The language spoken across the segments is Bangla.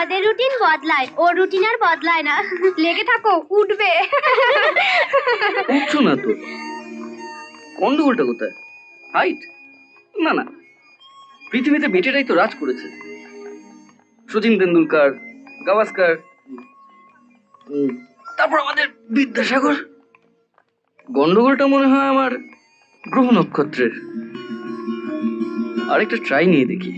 আমাদের রুটিন বদলায়, ও রুটিন আর বদলায় না। লেগে থাকো, উঠবে। উঠছো না তো, গন্ডগোলটা কোথায়? হাইট? না না, পৃথিবীতে বেটেরাই তো রাজ করেছে। সচিন তেন্ডুলকার, গাভাস্কার, তারপর আমাদের বিদ্যাসাগর। গন্ডগোলটা মনে হয় আমার গ্রহ নক্ষত্রের। আরেকটা ট্রাই নিয়ে দেখি।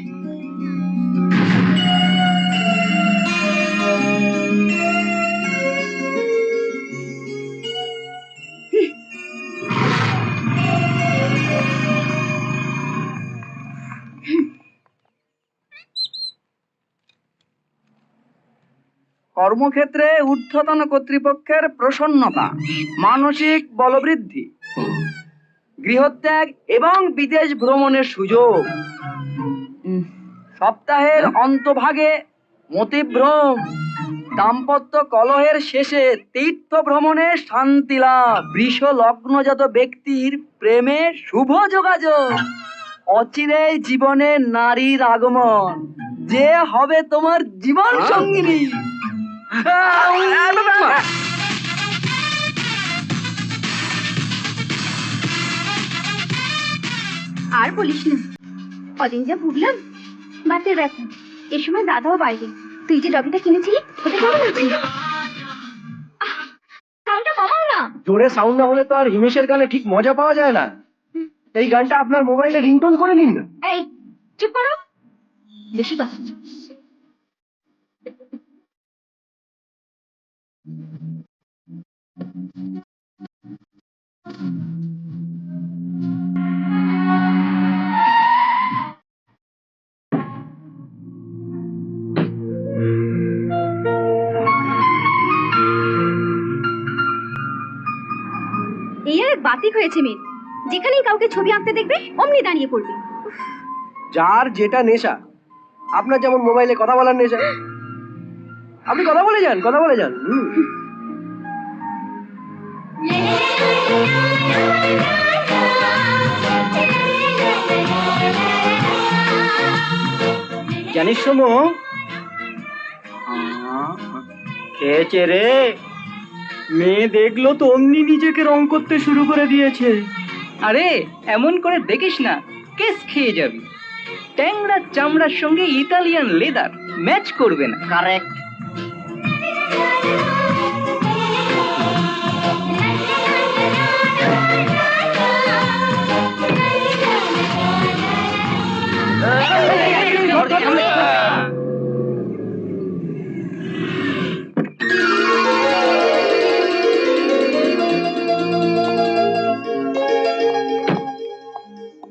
কর্মক্ষেত্রে ঊর্ধ্বতন কর্তৃপক্ষের প্রসন্নতা, মানসিক বলবৃদ্ধি, গৃহত্যাগ এবং বিদেশ ভ্রমণের সুযোগ, সপ্তাহের অন্তভাগে মতিভ্রম, দাম্পত্য কলহের শেষে তীর্থ ভ্রমণে শান্তি লাভ, বৃষ লগ্নজাত ব্যক্তির প্রেমে শুভ যোগাযোগ, অচিরেই জীবনে নারীর আগমন, যে হবে তোমার জীবন সঙ্গিনী। আর বলিস না, কদিন যা ভুগলাম, বাতের ব্যথা। এ সময় দাদাও বাইরে। তুই যে ডগিটা কিনেছিলি, ওটা কেমন আছে? সাউন্ডটা কমাও না। জোরে সাউন্ড না হলে তো আর হিমেশের গানে ঠিক মজা পাওয়া যায় না। এই গানটা আপনার মোবাইলে রিংটোন করে নিন না। এই চুপ করো, বেশি কথা। এই আর বাতিক হয়েছে মেয়ে, যেখানেই কাউকে ছবি আঁকতে দেখবে অমনি দাঁড়িয়ে পড়বে। যার যেটা নেশা, আপনার যেমন মোবাইলে কথা বলার নেশা, আপনি কথা বলে যান, কথা বলে যান। জানিস শোনো, খেয়েছে রে, মেয়ে দেখলো তো অমনি নিজেকে রং করতে শুরু করে দিয়েছে। আরে এমন করে দেখিস না, কেস খেয়ে যাবি। ট্যাংরা চামড়ার সঙ্গে ইতালিয়ান লেদার ম্যাচ করবে না। কারেক্ট।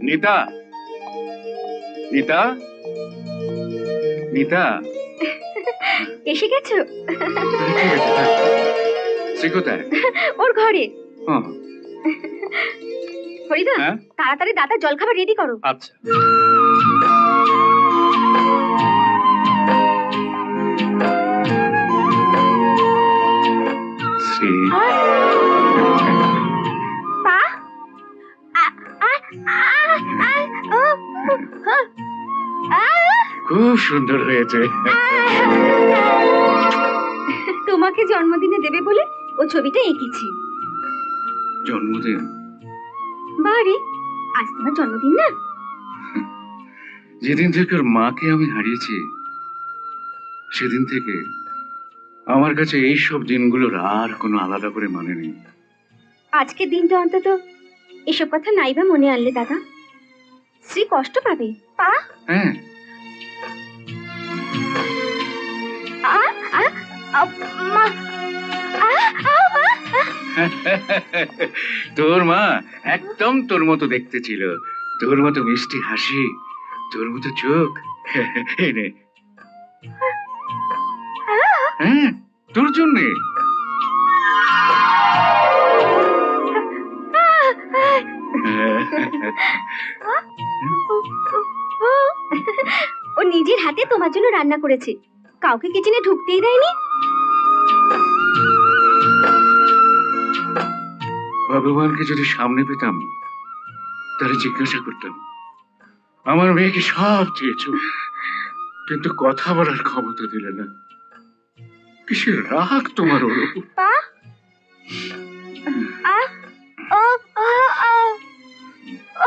नीता, नीता, नीता। এসে গেছো? শ্রী কোথায়? ওর ঘরে। ও, হরিদা, হ্যাঁ? তাড়াতাড়ি দাদার জলখাবার রেডি করো। আচ্ছা। শ্রী, পা খুব সুন্দর হয়েছে। তোমাকে জন্মদিনে দেবে বলে ও ছবিটা এঁকেছি। জন্মদিন? বারে, আজ তোমার জন্মদিন না? যেদিন থেকে ওর মাকে আমি হারিয়েছি, সেদিন থেকে আমার কাছে এই সব দিনগুলোর আর কোনো আলাদা করে মানে নেই। আজকের দিনটা অন্তত এসব কথা নাইবা মনে আনলে দাদা, শ্রী কষ্ট পাবে। পা হ্যাঁ, তোর মা একদম তোর মতো দেখতে ছিল, তোর মতো মিষ্টি হাসি, তোর মতো চোখ। এনে হ্যাঁ, তোর জন্যে। ও নিজের হাতে তোমার জন্য রান্না করেছে, কাউকে কিচেনে ঢুকতেই দেয়নি। ভগবানকে যদি সামনে পেতাম, তাহলে জিজ্ঞাসা করতাম, আমার মেয়েকে সব চেয়েছ, কিন্তু কথা বলার ক্ষমতা দিলে না। কিসের রাগ তোমার ওর উপর? পা আ ও ও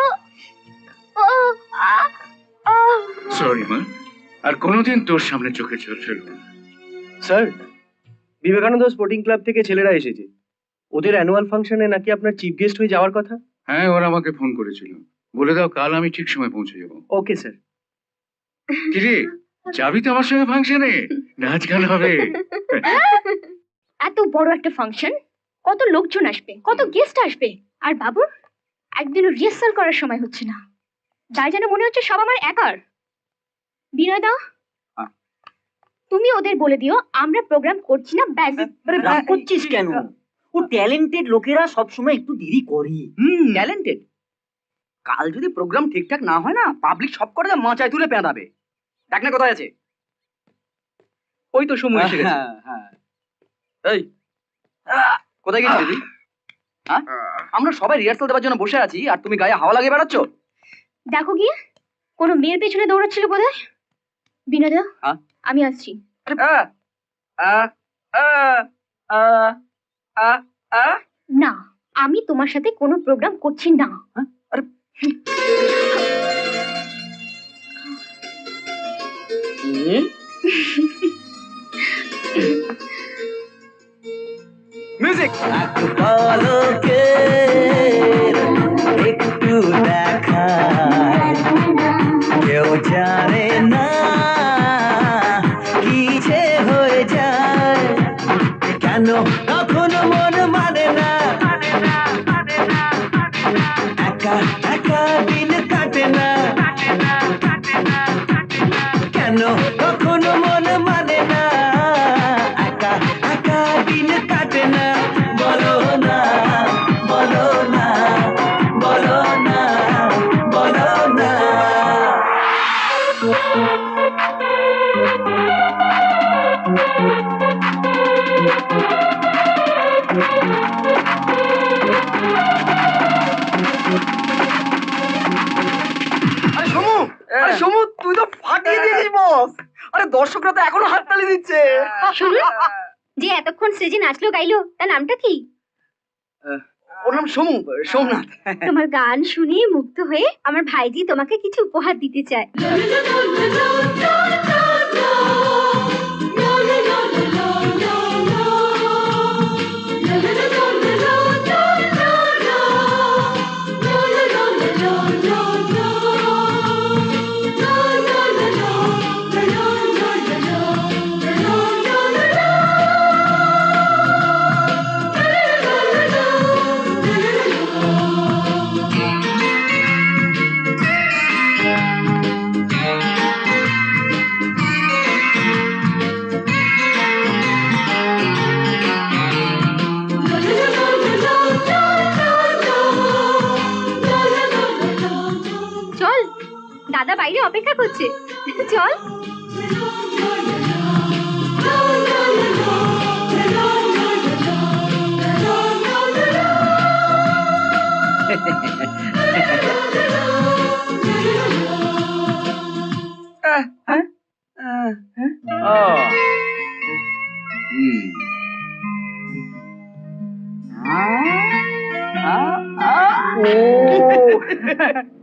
ও ও আ ও সরি মা, আর কোনোদিন তোর সামনে চোখে জল ফেলবো না। স্যার, বিবেকানন্দ স্পোর্টিং ক্লাব থেকে ছেলেরা এসেছে। ওদের অ্যানুয়াল ফাংশনে নাকি আপনার চিফ গেস্ট হয়ে যাওয়ার কথা। হ্যাঁ, ওরা আমাকে ফোন করেছিল। বলে দাও কাল আমি ঠিক সময় পৌঁছে যাবো। Okay sir. কিরে, যাবি তো আমার সঙ্গে ফাংশনে? নাচ গান হবে। এত বড় একটা ফাংশন, কত লোকজন আসবে, কত গেস্ট আসবে, আর বাবুর একদিনও রিহার্সাল করার সময় হচ্ছে না। যাই যেন মনে হচ্ছে সব আমার একার। বিনয় দা, তুমি ওদের বলে দিও আমরা প্রোগ্রাম করছি না, ব্যাস। আরে রাগ করছিস কেন? ও ট্যালেন্টেড লোকেরা সবসময় একটু দেরি করে। ট্যালেন্টেড। কাল যদি প্রোগ্রাম ঠিকঠাক না হয় না, পাবলিক সব করে মাচায় তুলে পেঁদাবে। দেখ না কোথায় আছে। ওই তো সময় এসে গেছে। এই কোথায় গেছিস তুই? হ্যাঁ, আমরা সবাই রিহার্সাল দেওয়ার জন্য বসে আছি আর তুমি গায়ে হাওয়া লাগিয়ে বেড়াচ্ছ। দেখো গিয়ে, কোনো মেয়ের পেছনে দৌড়াচ্ছিল বোধহয়। বিনয় দা, হ্যাঁ? আমি আসছি। না, আমি তোমার সাথে কোনো প্রোগ্রাম করছি না। মিউজিক। একটু দেখায় কেউ জানে না কি যে হয়ে যায়, কেন কখনো মন মানে না, একা একা দিন কাটে না, কেন কখনো মন মানে না, একা একা দিন কাটে না, বলো না বলো না বলো না বলো না। আরে সমু, আরে সমু, তুই তো ফাটিয়ে দিয়েছিস বস। আরে দর্শকরা তো এখনো হাততালি দিচ্ছে। শুনুন, যে এতক্ষণ স্টেজে নাচলো গাইলো, তার নামটা কি? ওর নাম সমু, সোমনাথ। তোমার গান শুনে মুগ্ধ হয়ে আমার ভাইজি তোমাকে কিছু উপহার দিতে চায়। চল, দাদা বাইরে অপেক্ষা করছে, চল।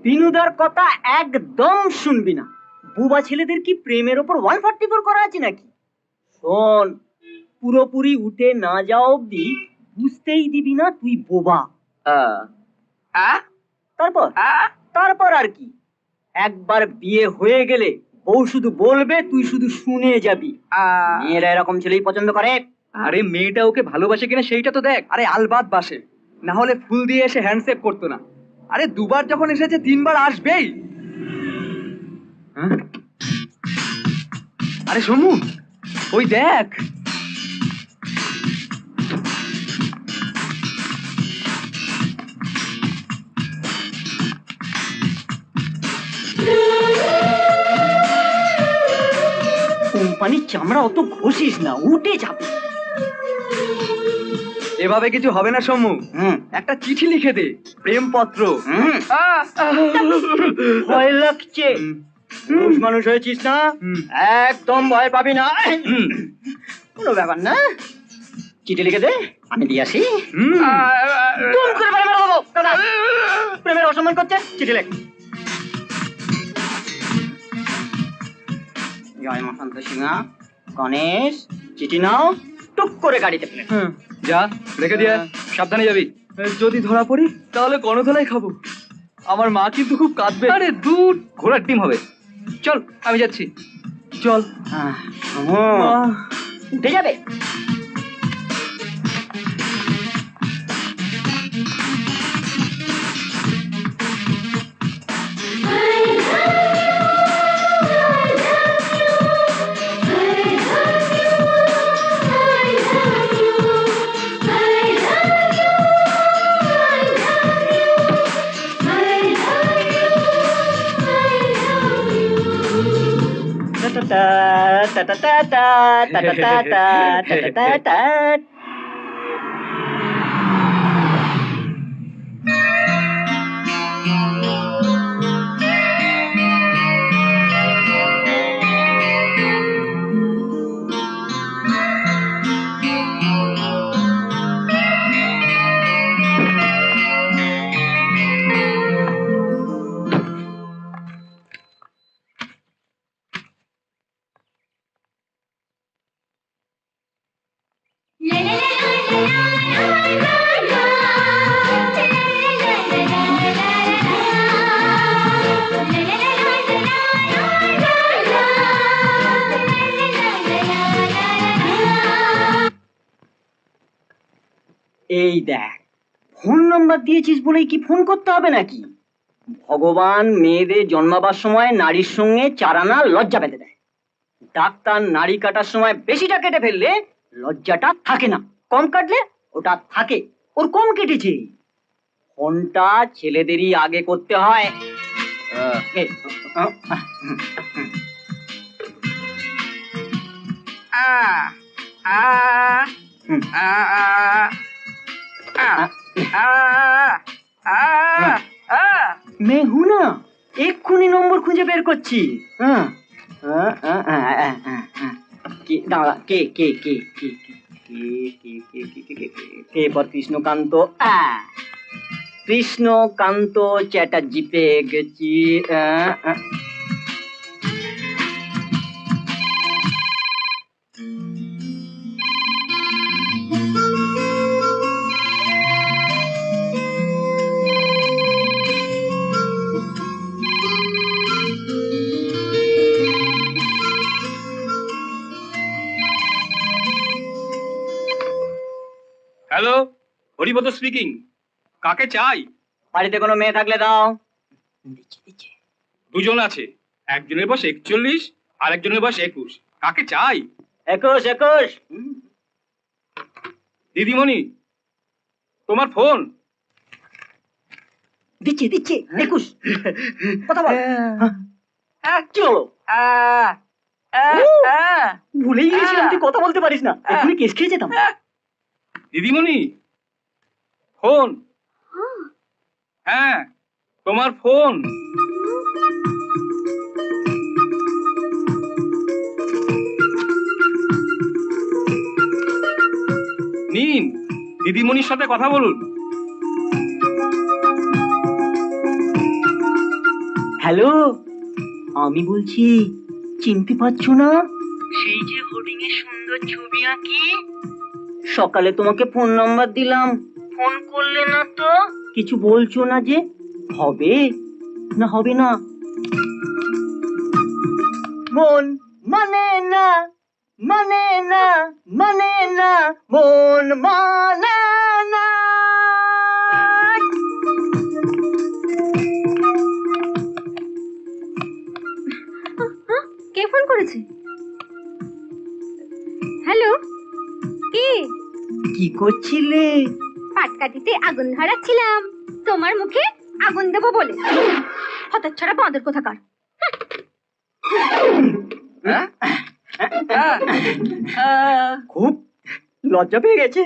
বিনুদার কথা একদম শুনবি না। বুবা ছেলেদের কি প্রেমের ওপর 144 করা আছে নাকি? শোন, পুরোপুরি উঠে না যাও অব্দি বুঝতেই দিবি না তুই বোবা। তারপর তারপর আর কি, একবার বিয়ে হয়ে গেলে বউ শুধু বলবে, তুই শুধু শুনে যাবি। মেয়েরা এরকম ছেলেই পছন্দ করে। আরে মেয়েটা ওকে ভালোবাসে কিনা সেইটা তো দেখ। আরে আলবাত বাসে, না হলে ফুল দিয়ে এসে হ্যান্ডশেক করতো না। আরে দুবার যখন এসেছে তিনবার আসবেই। আরে সমু, ওই দেখ। কোম্পানির চামড়া অত ঘষিস না, উঠে যাবে। এভাবে কিছু হবে না সমু। একটা চিঠি লিখে দে, প্রেমপত্র। ভয় লাগছে। পুরুষ মানুষ হয়েছিস না, একদম ভয় পাবি না। কোনো ব্যাপার না, চিঠি লিখে দে, আমি দিয়ে আসি। দুম করে বাড়ি মেরে দেবো। দাদা, প্রেমের অসম্মান করছে, চিঠি লেখ। জয় মা সন্তোষিমা, গণেশ, চিঠি নাও, টুক করে গাড়িতে ফেলে। যা রেখে দিয়ে আয়। সাবধানে যাবি। যদি ধরা পড়ি তাহলে গণধোলাই খাবো। আমার মা কিন্তু খুব কাঁদবে। আরে দুধ ঘোড়ার ডিম হবে। চল আমি যাচ্ছি। চল। উঠে যাবে। এই দেখ, ফোন নাম্বার দিয়েছিস বলেই কি ফোন করতে হবে নাকি? ভগবান মেয়েদের জন্মাবার সময় নারীর সঙ্গে 4 আনা লজ্জা বেঁধে দেয়। ডাক্তার নারী কাটার সময় বেশিটা কেটে ফেললে লজ্জাটা থাকে না, কম কাটলে ওটা থাকে। ওর কম কেটেছে। ফোনটা ছেলেদেরই আগে করতে হয়। मैं हूं ना, এক্ষুনি নম্বর খুঁজে বের করছি। দাঁড়া, কে কে কে কে কে পর কৃষ্ণকান্ত। কৃষ্ণকান্ত চ্যাটার্জি পেয়ে গেছি। Hello, Haripada speaking. কাকে চাই? বাড়িতে কোনো মেয়ে থাকলে দাও। দুজন আছে, একজনের বয়স 41 আর একজনের বয়স 21। কাকে চাই? 21। দিদিমণি, তোমার ফোন। দিচ্ছি 21। কথা বল। কি হলো? ভুলেই গেছিলাম তুই কথা বলতে পারিস না। এক্ষুনি কেস খেয়ে যেতাম। দিদিমণি, ফোন। হ্যাঁ, তোমার ফোন। নিন, দিদিমণির সাথে কথা বলুন। হ্যালো, আমি বলছি, চিনতে পারছো না? সেই যে হোর্ডিং এ সুন্দর ছবি আঁকি। সকালে তোমাকে ফোন নাম্বার দিলাম, ফোন করলে না তো। কিছু বলছো না যে? হবে না হবে না? মন মানে না, মানে না, মানে না, মন মানে না। কে ফোন করেছে? হ্যালো, কে? কি করছিলে? পাটকাঠিতে আগুন ধরাচ্ছিলাম, তোমার মুখে আগুন দেবো বলে। হতচ্ছাড়া বাঁদর কোথাকার। খুব লজ্জা পেয়ে গেছে।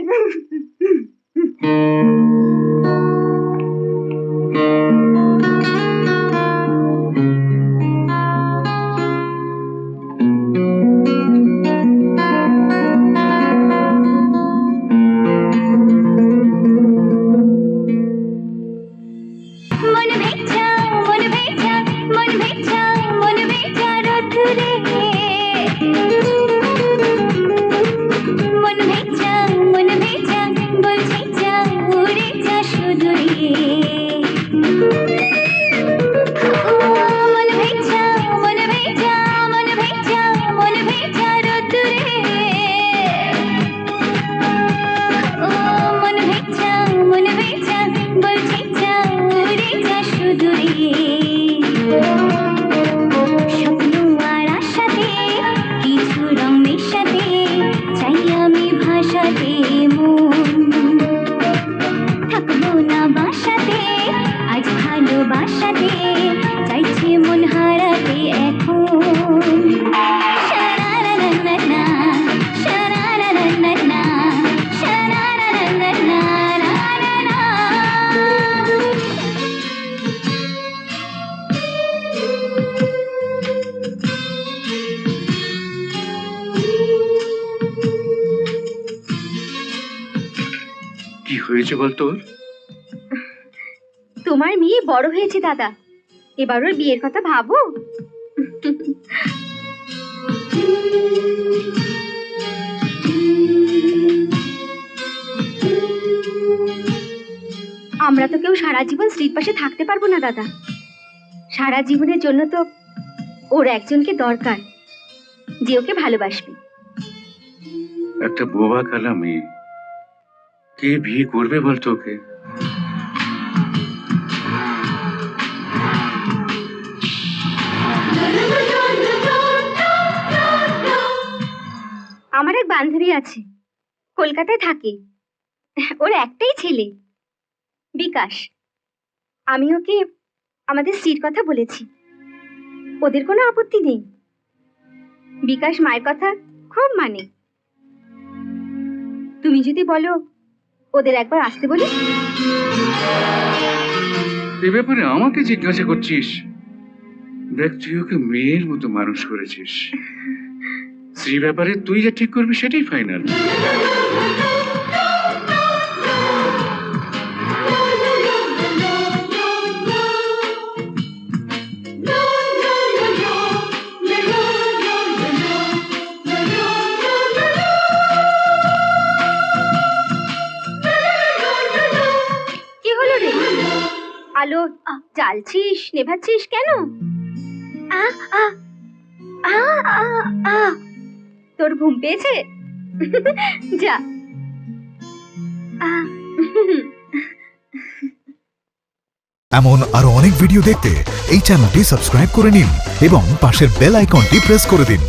হারাতে মন থাকবো না বাসাতে আজ ভালোবাসাতে চাইছে মন হারাতে এখন শারারারারারা, শারারারারারা, শারারারারারা। কি হয়েছে বল তোর? তোমার মেয়ে বড় হয়েছে দাদা, এবার ওর বিয়ের কথা ভাবো। আমরা তো কেউ সারা জীবন স্ত্রীর পাশে থাকতে পারবো না দাদা। সারা জীবনের জন্য তো ওর একজনকে দরকার যে ওকে ভালোবাসবে। একটা বোবা কালা মেয়ে, কে বিয়ে করবে বলতো ওকে? আমার এক বান্ধবী আছে, কলকাতায় থাকে। ওর একটাই ছেলে, বিকাশ। আমি ওকে আমাদের স্ত্রীর কথা বলেছি, ওদের কোনো আপত্তি নেই। বিকাশ মায়ের কথা খুব মানে। তুমি যদি বলো ওদের একবার আসতে বলি। এ ব্যাপারে আমাকে জিজ্ঞাসা করছিস? দেখ, তুই ওকে মেয়ের মতো মানুষ করেছিস। স্ত্রী ব্যাপারে তুই যা ঠিক করবি সেটাই ফাইনাল। কি হলো রে? আলো জ্বালছিস, নেভাচ্ছিস কেন? আ আ আ আ আ তোর ঘুম পেয়েছে? যা। এমন আরো অনেক ভিডিও দেখতে এই চ্যানেলটি সাবস্ক্রাইব করে নিন এবং পাশের বেল আইকনটি প্রেস করে দিন।